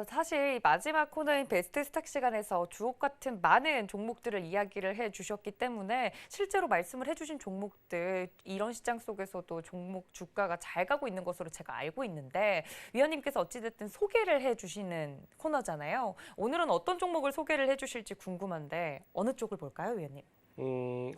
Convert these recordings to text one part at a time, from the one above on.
사실 이 마지막 코너인 베스트 스탁 시간에서 주옥 같은 많은 종목들을 이야기를 해주셨기 때문에 실제로 말씀을 해주신 종목들 이런 시장 속에서도 종목 주가가 잘 가고 있는 것으로 제가 알고 있는데 위원님께서 어찌됐든 소개를 해주시는 코너잖아요. 오늘은 어떤 종목을 소개를 해주실지 궁금한데 어느 쪽을 볼까요, 위원님?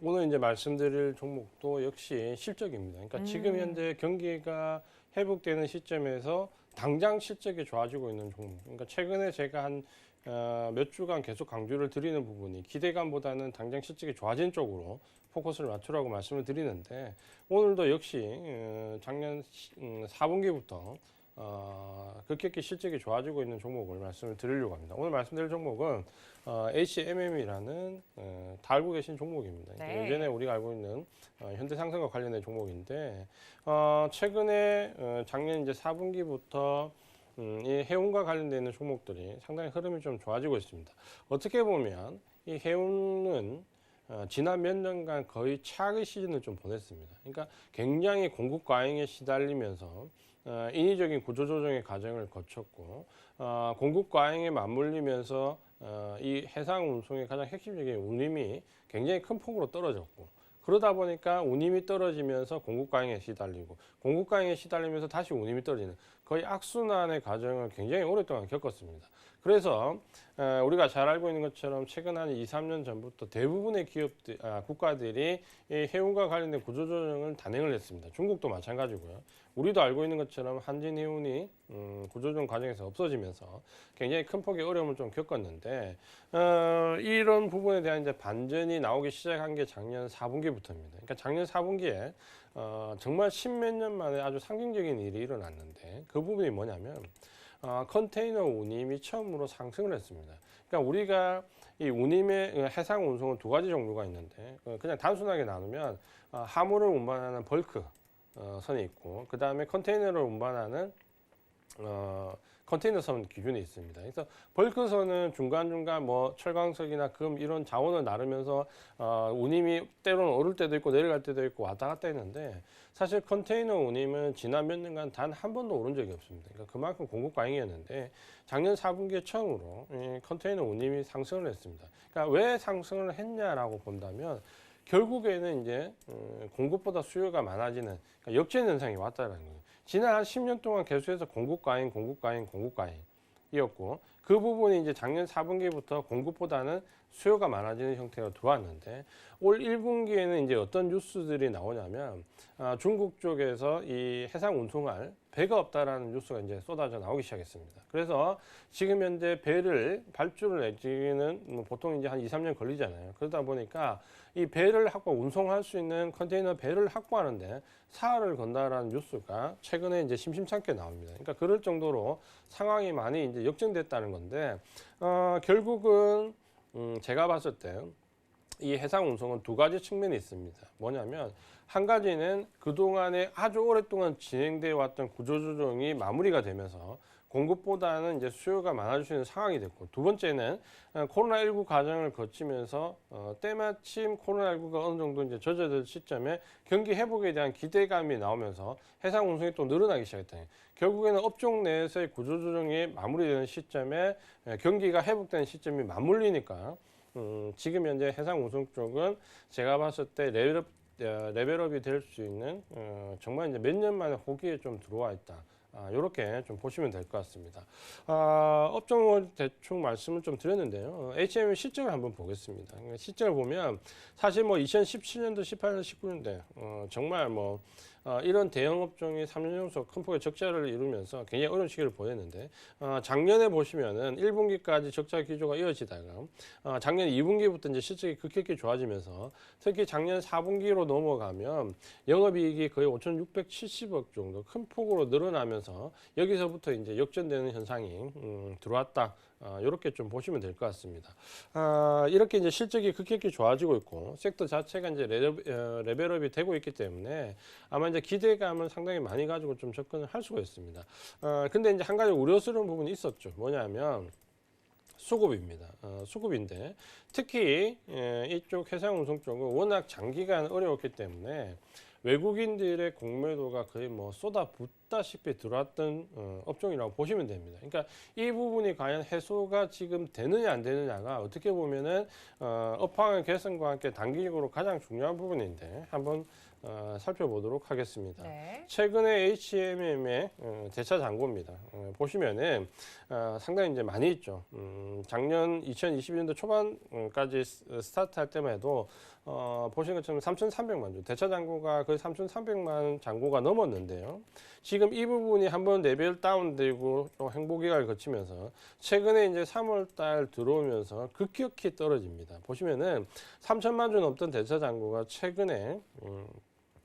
오늘 이제 말씀드릴 종목도 역시 실적입니다. 그러니까 지금 현재 경기가 회복되는 시점에서 당장 실적이 좋아지고 있는 종목. 그러니까 최근에 제가 한 몇 주간 계속 강조를 드리는 부분이 기대감보다는 당장 실적이 좋아진 쪽으로 포커스를 맞추라고 말씀을 드리는데 오늘도 역시 작년 4분기부터 급격히 실적이 좋아지고 있는 종목을 말씀을 드리려고 합니다. 오늘 말씀드릴 종목은 HMM이라는 다 알고 계신 종목입니다. 네. 예전에 우리가 알고 있는 현대상선과 관련된 종목인데 최근에 작년 이제 4분기부터 이 해운과 관련되어 있는 종목들이 상당히 흐름이 좀 좋아지고 있습니다. 어떻게 보면 이 해운은 지난 몇 년간 거의 최악의 시즌을 좀 보냈습니다. 그러니까 굉장히 공급 과잉에 시달리면서 인위적인 구조조정의 과정을 거쳤고 공급 과잉에 맞물리면서 이 해상 운송의 가장 핵심적인 운임이 굉장히 큰 폭으로 떨어졌고 그러다 보니까 운임이 떨어지면서 공급 과잉에 시달리고 공급 과잉에 시달리면서 다시 운임이 떨어지는 거의 악순환의 과정을 굉장히 오랫동안 겪었습니다. 그래서 우리가 잘 알고 있는 것처럼 최근 한 2, 3년 전부터 대부분의 기업들, 국가들이 이 해운과 관련된 구조조정을 단행을 했습니다. 중국도 마찬가지고요. 우리도 알고 있는 것처럼 한진해운이 구조조정 과정에서 없어지면서 굉장히 큰 폭의 어려움을 좀 겪었는데 이런 부분에 대한 이제 반전이 나오기 시작한 게 작년 4분기부터입니다. 그러니까 작년 4분기에 정말 십몇 년 만에 아주 상징적인 일이 일어났는데 그 부분이 뭐냐면 컨테이너 운임이 처음으로 상승을 했습니다. 그러니까 우리가 이 운임의 해상 운송은 두 가지 종류가 있는데 그냥 단순하게 나누면 화물을 운반하는 벌크 선이 있고 그 다음에 컨테이너를 운반하는 컨테이너선 기준이 있습니다. 그래서 벌크선은 중간중간 뭐 철광석이나 금 이런 자원을 나르면서 운임이 때로는 오를 때도 있고 내려갈 때도 있고 왔다 갔다 했는데 사실 컨테이너 운임은 지난 몇 년간 단 한 번도 오른 적이 없습니다. 그러니까 그만큼 공급 과잉이었는데 작년 4분기에 처음으로 이 컨테이너 운임이 상승을 했습니다. 그러니까 왜 상승을 했냐라고 본다면 결국에는 이제 공급보다 수요가 많아지는 그러니까 역전 현상이 왔다는 거예요. 지난 한 10년 동안 계속해서 공급 과잉, 공급 과잉, 공급 과잉이었고 그 부분이 이제 작년 4분기부터 공급보다는 수요가 많아지는 형태로 들어왔는데 올 1분기에는 이제 어떤 뉴스들이 나오냐면 중국 쪽에서 이 해상 운송할 배가 없다라는 뉴스가 이제 쏟아져 나오기 시작했습니다. 그래서 지금 현재 배를 발주를 내기는 뭐 보통 이제 한 2, 3년 걸리잖아요. 그러다 보니까 이 배를 운송할 수 있는 컨테이너 배를 확보하는데 사활을 건다라는 뉴스가 최근에 이제 심심찮게 나옵니다. 그러니까 그럴 정도로 상황이 많이 이제 역전됐다는 건데 결국은 제가 봤을 때 이 해상 운송은 두 가지 측면이 있습니다. 뭐냐면 한 가지는 그동안에 아주 오랫동안 진행되어 왔던 구조조정이 마무리가 되면서 공급보다는 이제 수요가 많아질 수 있는 상황이 됐고 두 번째는 코로나19 과정을 거치면서 때마침 코로나19가 어느 정도 이제 젖어들 시점에 경기 회복에 대한 기대감이 나오면서 해상 운송이 또 늘어나기 시작했다. 결국에는 업종 내에서의 구조조정이 마무리되는 시점에 경기가 회복되는 시점이 맞물리니까 지금 현재 해상 운송 쪽은 제가 봤을 때 레벨업이 될 수 있는 정말 이제 몇 년 만에 호기에 좀 들어와 있다. 이렇게 좀 보시면 될 것 같습니다. 업종을 대충 말씀을 좀 드렸는데요. HM의 실적을 한번 보겠습니다. 실적을 보면 사실 뭐 2017년도, 18년, 19년대 정말 뭐 이런 대형 업종이 3년 연속 큰 폭의 적자를 이루면서 굉장히 어려운 시기를 보냈는데 작년에 보시면은 1분기까지 적자 기조가 이어지다가 작년 2분기부터 이제 실적이 급격히 좋아지면서 특히 작년 4분기로 넘어가면 영업이익이 거의 5,670억 정도 큰 폭으로 늘어나면서 여기서부터 이제 역전되는 현상이 들어왔다. 이렇게 좀 보시면 될 것 같습니다. 이렇게 이제 실적이 급격히 좋아지고 있고 섹터 자체가 이제 레벨업이 되고 있기 때문에 아마 이제 기대감을 상당히 많이 가지고 좀 접근을 할 수가 있습니다. 근데 이제 한 가지 우려스러운 부분이 있었죠. 뭐냐면 수급입니다. 수급인데 특히 이쪽 해상 운송 쪽은 워낙 장기간 어려웠기 때문에 외국인들의 공매도가 거의 뭐 쏟아붓다시피 들어왔던 업종이라고 보시면 됩니다. 그러니까 이 부분이 과연 해소가 지금 되느냐 안 되느냐가 어떻게 보면은 업황의 개선과 함께 단기적으로 가장 중요한 부분인데 한번 살펴보도록 하겠습니다. 네. 최근에 HMM의 대차 잔고입니다. 보시면은 상당히 이제 많이 있죠. 작년 2022년도 초반까지 스타트할 때만 해도 보신 것처럼 3,300만 주 대차 잔고가 거의 3,300만 잔고가 넘었는데요. 지금 이 부분이 한번 레벨 다운되고 또 행보 기간을 거치면서 최근에 이제 3월 달 들어오면서 급격히 떨어집니다. 보시면은 3천만 주 넘던 대차 잔고가 최근에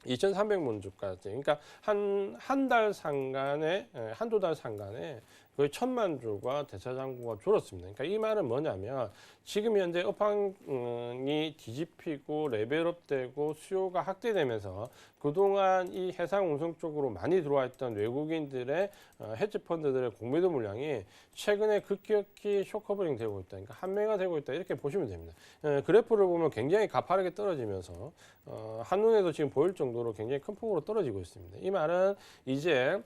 2,300만 주까지, 그러니까 한 달 상간에, 한두 달 상간에 거의 1,000만 주가 대차 잔고가 줄었습니다. 그러니까 이 말은 뭐냐면 지금 현재 업황이 뒤집히고 레벨업되고 수요가 확대되면서 그동안 이 해상 운송 쪽으로 많이 들어와 있던 외국인들의 헤지 펀드들의 공매도 물량이 최근에 급격히 쇼커버링 되고 있다. 그러니까 한매가 되고 있다. 이렇게 보시면 됩니다. 그래프를 보면 굉장히 가파르게 떨어지면서 한눈에도 지금 보일 정도로 굉장히 큰 폭으로 떨어지고 있습니다. 이 말은 이제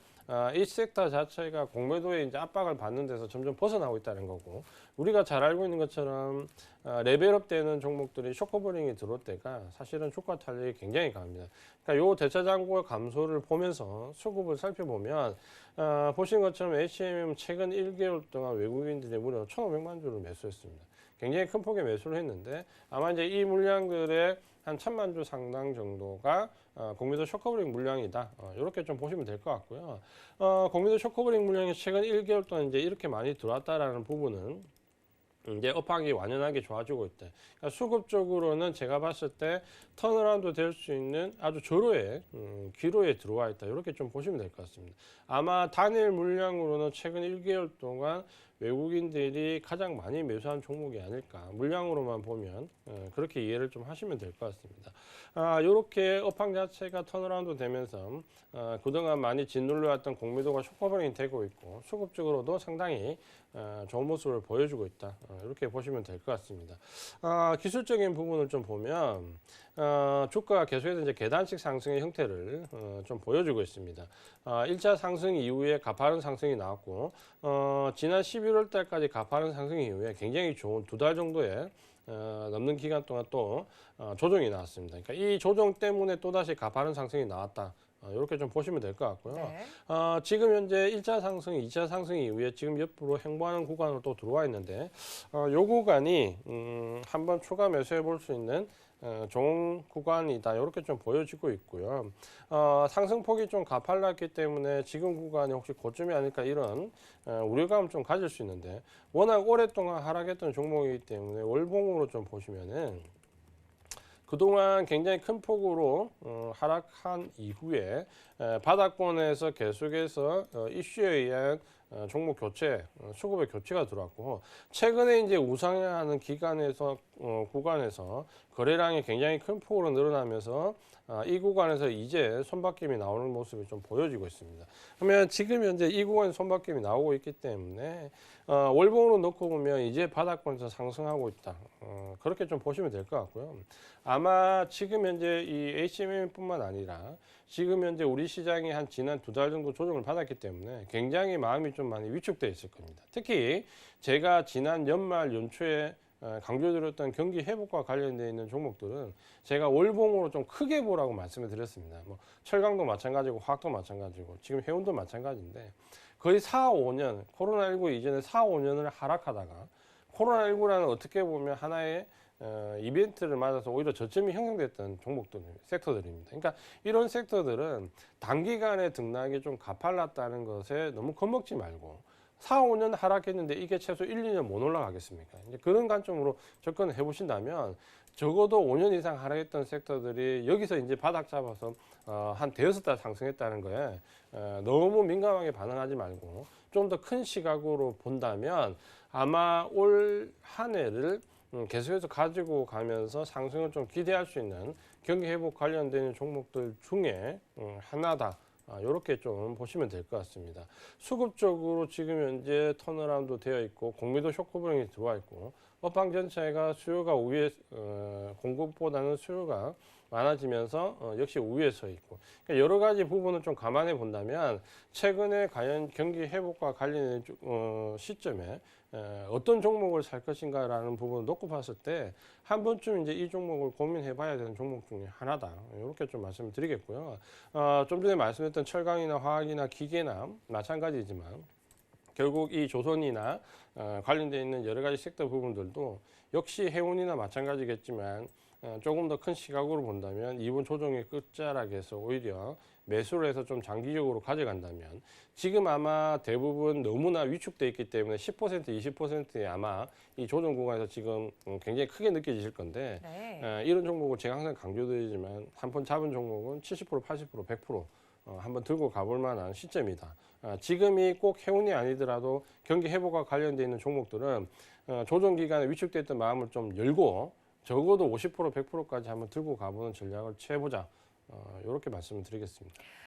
이 섹터 자체가 공매도에 이제 압박을 받는 데서 점점 벗어나고 있다는 거고, 우리가 잘 알고 있는 것처럼 레벨업 되는 종목들이 쇼커버링이 들어올 때가 사실은 주가 탄력이 굉장히 강합니다. 그러니까 요 대차 잔고의 감소를 보면서 수급을 살펴보면 보신 것처럼 HMM 최근 1개월 동안 외국인들이 무려 1,500만 주를 매수했습니다. 굉장히 큰 폭의 매수를 했는데 아마 이제 이 물량들의 한 1,000만 주 상당 정도가 공매도 쇼커버링 물량이다. 이렇게 좀 보시면 될 것 같고요. 공매도 쇼커버링 물량이 최근 1개월 동안 이제 이렇게 많이 들어왔다라는 부분은 이제 업황이 완연하게 좋아지고 있다. 그러니까 수급적으로는 제가 봤을 때 턴어라운드 될 수 있는 아주 저로의 기로에 들어와 있다. 이렇게 좀 보시면 될 것 같습니다. 아마 단일 물량으로는 최근 1개월 동안 외국인들이 가장 많이 매수한 종목이 아닐까. 물량으로만 보면 그렇게 이해를 좀 하시면 될 것 같습니다. 이렇게 업황 자체가 턴어라운드 되면서 그동안 많이 짓눌려왔던 공매도가 쇼커버링이 되고 있고 수급적으로도 상당히 좋은 모습을 보여주고 있다. 이렇게 보시면 될 것 같습니다. 기술적인 부분을 좀 보면 주가가 계속해서 이제 계단식 상승의 형태를 좀 보여주고 있습니다. 1차 상승 이후에 가파른 상승이 나왔고 지난 11월 달까지 가파른 상승 이후에 굉장히 좋은 2달 정도의 넘는 기간 동안 또 조정이 나왔습니다. 그러니까 이 조정 때문에 또다시 가파른 상승이 나왔다. 이렇게 좀 보시면 될 것 같고요. 네. 지금 현재 1차 상승, 2차 상승 이후에 지금 옆으로 행보하는 구간으로 또 들어와 있는데 요 구간이 한번 추가 매수해 볼 수 있는 좋은 구간이다. 이렇게 좀 보여지고 있고요. 상승폭이 좀 가팔랐기 때문에 지금 구간이 혹시 고점이 아닐까 이런 우려감을 좀 가질 수 있는데 워낙 오랫동안 하락했던 종목이기 때문에 월봉으로 좀 보시면은 그동안 굉장히 큰 폭으로 하락한 이후에 바닥권에서 계속해서 이슈에 의한 종목 교체, 수급의 교체가 들어왔고 최근에 이제 우상향하는 기간에서 구간에서 거래량이 굉장히 큰 폭으로 늘어나면서 이 구간에서 이제 손바뀜이 나오는 모습이 좀 보여지고 있습니다. 그러면 지금 현재 이 구간에 손바뀜이 나오고 있기 때문에 월봉으로 놓고 보면 이제 바닥권에서 상승하고 있다. 그렇게 좀 보시면 될 것 같고요. 아마 지금 현재 이 HMM뿐만 아니라 지금 현재 우리 시장이 한 지난 2달 정도 조정을 받았기 때문에 굉장히 마음이 좀 많이 위축되어 있을 겁니다. 특히 제가 지난 연말 연초에 강조드렸던 경기 회복과 관련되어 있는 종목들은 제가 월봉으로 좀 크게 보라고 말씀을 드렸습니다. 뭐 철강도 마찬가지고 화학도 마찬가지고 지금 해운도 마찬가지인데 거의 4, 5년 코로나19 이전에 4, 5년을 하락하다가 코로나19라는 어떻게 보면 하나의 이벤트를 맞아서 오히려 저점이 형성됐던 종목들, 섹터들입니다. 그러니까 이런 섹터들은 단기간에 등락이 좀 가팔랐다는 것에 너무 겁먹지 말고 4, 5년 하락했는데 이게 최소 1, 2년 못 올라가겠습니까? 이제 그런 관점으로 접근을 해보신다면 적어도 5년 이상 하락했던 섹터들이 여기서 이제 바닥 잡아서 한 대여섯 달 상승했다는 거에 너무 민감하게 반응하지 말고 좀 더 큰 시각으로 본다면 아마 올 한 해를 계속해서 가지고 가면서 상승을 좀 기대할 수 있는 경기 회복 관련되는 종목들 중에 하나다. 이렇게 좀 보시면 될 것 같습니다. 수급적으로 지금 현재 턴어라운드 되어 있고 공매도 쇼크버링이 들어와 있고 업황 전체가 수요가 위에 공급보다는 수요가 많아지면서 역시 우위에 서 있고 그러니까 여러 가지 부분을 좀 감안해 본다면 최근에 과연 경기 회복과 관련된 시점에 어떤 종목을 살 것인가라는 부분을 놓고 봤을 때 한 번쯤 이제 이 종목을 고민해 봐야 되는 종목 중에 하나다. 이렇게 좀 말씀을 드리겠고요. 좀 전에 말씀했던 철강이나 화학이나 기계나 마찬가지지만 결국 이 조선이나 관련되어 있는 여러 가지 섹터 부분들도 역시 해운이나 마찬가지겠지만 조금 더 큰 시각으로 본다면 이번 조정의 끝자락에서 오히려 매수를 해서 좀 장기적으로 가져간다면 지금 아마 대부분 너무나 위축돼 있기 때문에 10%, 20%에 아마 이 조정 구간에서 지금 굉장히 크게 느껴지실 건데 네. 이런 종목을 제가 항상 강조드리지만 한 번 잡은 종목은 70%, 80%, 100% 한번 들고 가볼 만한 시점이다. 지금이 꼭 해운이 아니더라도 경기 회복과 관련되어 있는 종목들은 조정 기간에 위축됐던 마음을 좀 열고 적어도 50%, 100%까지 한번 들고 가보는 전략을 취해보자. 이렇게 말씀을 드리겠습니다.